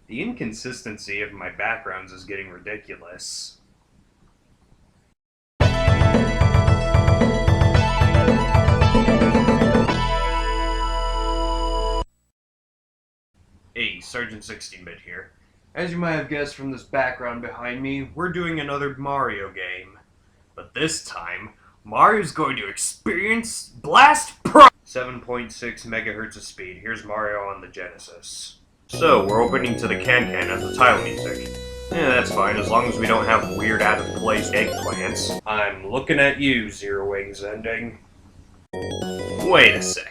The inconsistency of my backgrounds is getting ridiculous. Hey, Sergeant 16-Bit here. As you might have guessed from this background behind me, we're doing another Mario game. But this time, Mario's going to experience Blast Pro! 7.6 megahertz of speed. Here's Mario on the Genesis. So, we're opening to the can-can as the title music. Yeah, that's fine, as long as we don't have weird out-of-place eggplants. I'm looking at you, Zero Wings Ending. Wait a sec.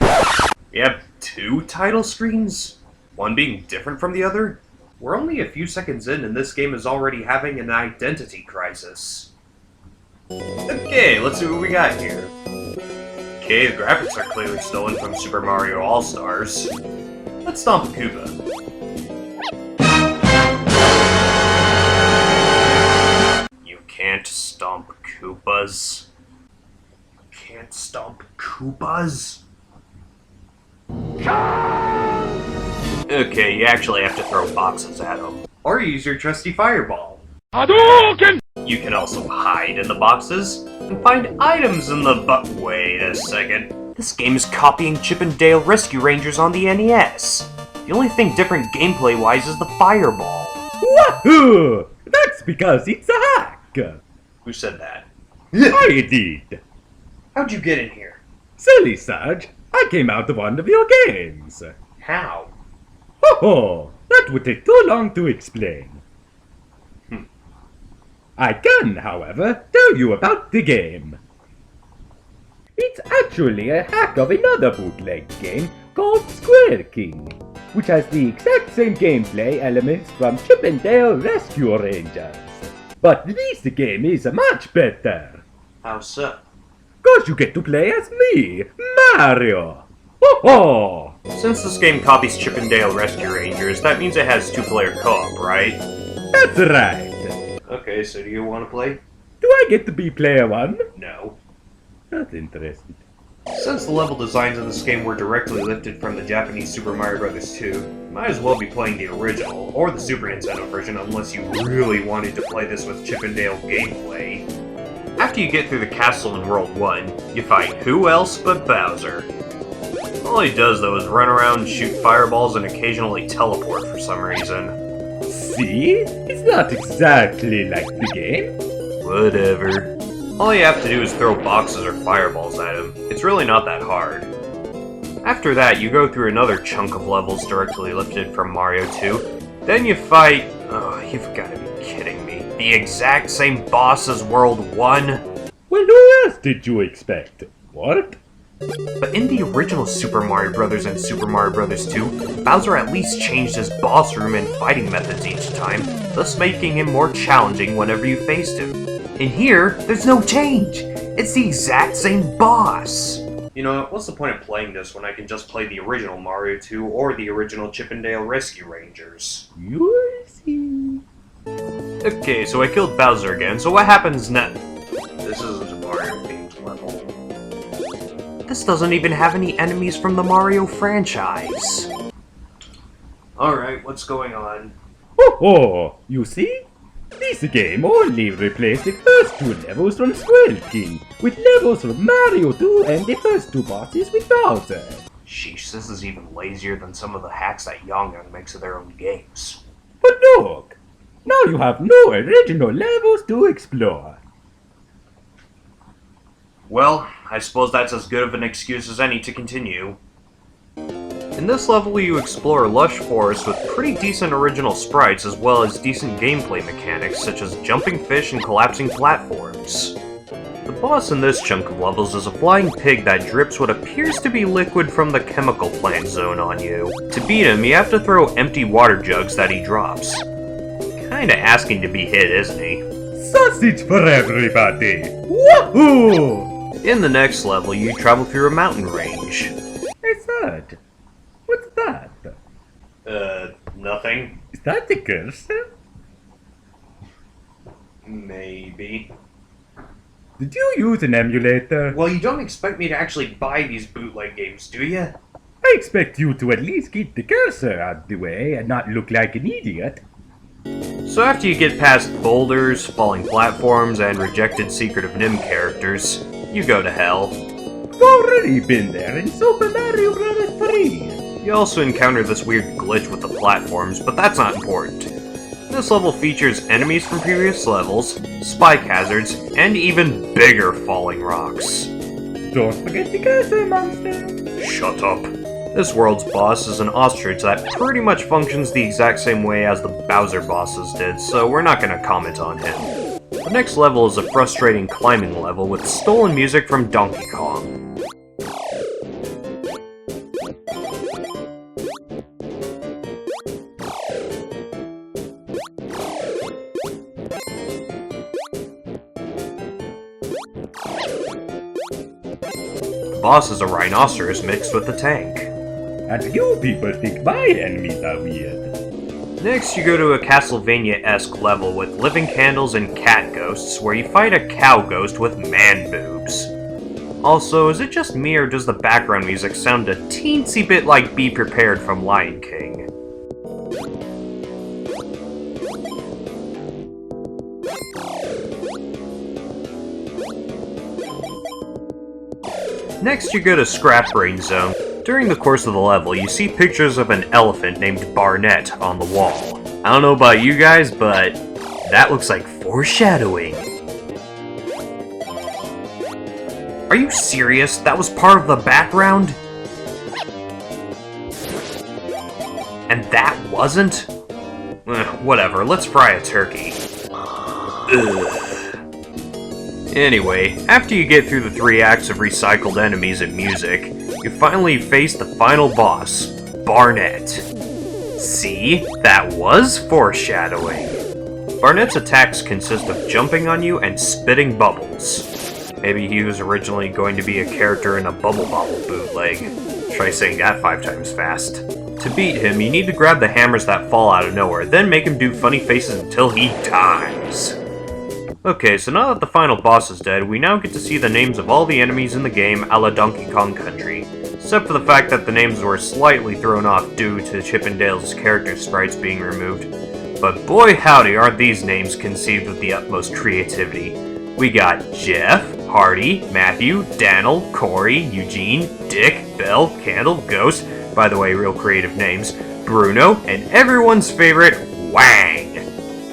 We have two title screens? One being different from the other? We're only a few seconds in and this game is already having an identity crisis. Okay, let's see what we got here. Okay, the graphics are clearly stolen from Super Mario All-Stars. Let's stomp a Koopa. You can't stomp Koopas. Can't stomp Koopas? Okay, you actually have to throw boxes at them. Or use your trusty fireball. Hadouken! You can also hide in the boxes and find items in the Wait a second. This game is copying Chip and Dale Rescue Rangers on the NES. The only thing different gameplay-wise is the fireball. Wahoo! That's because it's a hack! Who said that? I did! How'd you get in here? Silly Sarge, I came out of one of your games. How? Ho ho! That would take too long to explain. I can, however, tell you about the game. It's actually a hack of another bootleg game called Square King, which has the exact same gameplay elements from Chip and Dale Rescue Rangers. But this game is much better. How so? 'Cause you get to play as me, Mario! Ho ho! Since this game copies Chip and Dale Rescue Rangers, that means it has two-player co-op, right? That's right! Okay, so do you want to play? Do I get to be player one? No. That's interesting. Since the level designs in this game were directly lifted from the Japanese Super Mario Bros. 2, you might as well be playing the original, or the Super Nintendo version unless you really wanted to play this with Chip and Dale gameplay. After you get through the castle in World 1, you fight who else but Bowser. All he does though is run around, shoot fireballs, and occasionally teleport for some reason. See? It's not exactly like the game. Whatever. All you have to do is throw boxes or fireballs at him. It's really not that hard. After that, you go through another chunk of levels directly lifted from Mario 2. Then you fight... Oh, you've got to be kidding me. The exact same boss as World 1? Well, who else did you expect? What? But in the original Super Mario Bros. And Super Mario Bros. 2, Bowser at least changed his boss room and fighting methods each time, thus making him more challenging whenever you faced him. In here, there's no change! It's the exact same boss! You know, what's the point of playing this when I can just play the original Mario 2 or the original Chip and Dale Rescue Rangers? You'll see. Okay, so I killed Bowser again, so what happens next? This isn't a Mario-themed level. This doesn't even have any enemies from the Mario franchise. Alright, what's going on? Ho ho! You see? This game only replaced the first two levels from Square King, with levels from Mario 2 and the first two bosses with Bowser. Sheesh, this is even lazier than some of the hacks that Yong makes of their own games. But look! Now you have no original levels to explore. Well, I suppose that's as good of an excuse as any to continue. In this level, you explore a lush forest with pretty decent original sprites as well as decent gameplay mechanics such as jumping fish and collapsing platforms. The boss in this chunk of levels is a flying pig that drips what appears to be liquid from the chemical plant zone on you. To beat him, you have to throw empty water jugs that he drops. Kinda asking to be hit, isn't he? Sausage for everybody! Woohoo! In the next level, you travel through a mountain range. Hey, Sarge. What's that? Nothing. Is that the cursor? Maybe. Did you use an emulator? Well, you don't expect me to actually buy these bootleg games, do you? I expect you to at least keep the cursor out of the way and not look like an idiot. So after you get past boulders, falling platforms, and rejected Secret of Nim characters, you go to hell. I've already been there in Super Mario Bros. 3. You also encounter this weird glitch with the platforms, but that's not important. This level features enemies from previous levels, spike hazards, and even bigger falling rocks. Don't forget the cursor, monster. Shut up. This world's boss is an ostrich that pretty much functions the exact same way as the Bowser bosses did, so we're not gonna comment on him. The next level is a frustrating climbing level with stolen music from Donkey Kong. The boss is a rhinoceros mixed with a tank. And you people think my enemies are weird. Next, you go to a Castlevania-esque level with living candles and cat ghosts, where you fight a cow ghost with man boobs. Also, is it just me or does the background music sound a teensy bit like Be Prepared from Lion King? Next, you go to Scrap Brain Zone. During the course of the level, you see pictures of an elephant named Barnett on the wall. I don't know about you guys, but that looks like foreshadowing. Are you serious? That was part of the background? And that wasn't? Whatever, let's fry a turkey. Ugh. Anyway, after you get through the 3 acts of recycled enemies and music, you finally face the final boss, Barnett. See? That was foreshadowing. Barnett's attacks consist of jumping on you and spitting bubbles. Maybe he was originally going to be a character in a Bubble Bobble bootleg. Try saying that 5 times fast. To beat him, you need to grab the hammers that fall out of nowhere, then make him do funny faces until he dies. Okay, so now that the final boss is dead, we now get to see the names of all the enemies in the game a la Donkey Kong Country, except for the fact that the names were slightly thrown off due to Chip and Dale's character sprites being removed. But boy howdy aren't these names conceived with the utmost creativity. We got Jeff, Hardy, Matthew, Daniel, Corey, Eugene, Dick, Bell, Candle, Ghost, by the way, real creative names, Bruno, and everyone's favorite, Wang.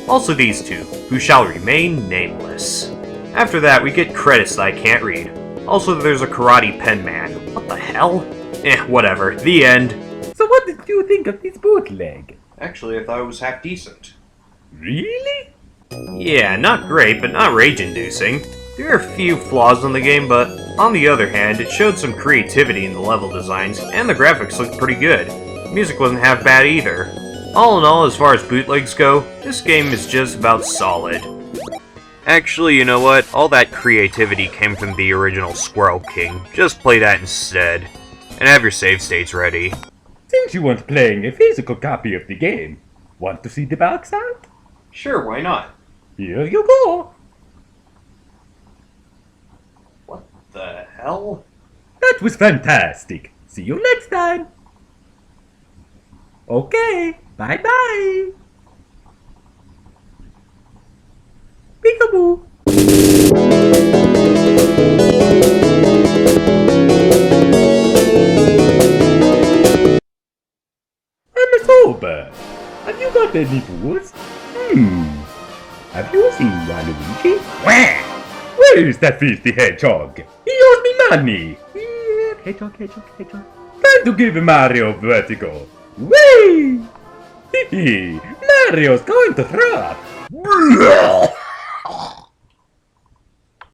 Also these two, who shall remain nameless. After that, we get credits that I can't read. Also, there's a karate pen man. What the hell? Whatever. The end. So what did you think of this bootleg? Actually, I thought it was half decent. Really? Yeah, not great, but not rage-inducing. There are a few flaws in the game, but on the other hand, it showed some creativity in the level designs, and the graphics looked pretty good. The music wasn't half bad either. All in all, as far as bootlegs go, this game is just about solid. Actually, you know what? All that creativity came from the original Squirrel King. Just play that instead. And have your save states ready. Since you weren't playing a physical copy of the game, want to see the box art? Sure, why not? Here you go! What the hell? That was fantastic! See you next time! Okay, bye-bye! Peekaboo! I'm a sober. Have you got any booze? Have you seen Waluigi? Where is that filthy hedgehog? He owes me money! Hedgehog. Time to give Mario vertigo. Whee! Mario's going to throw up!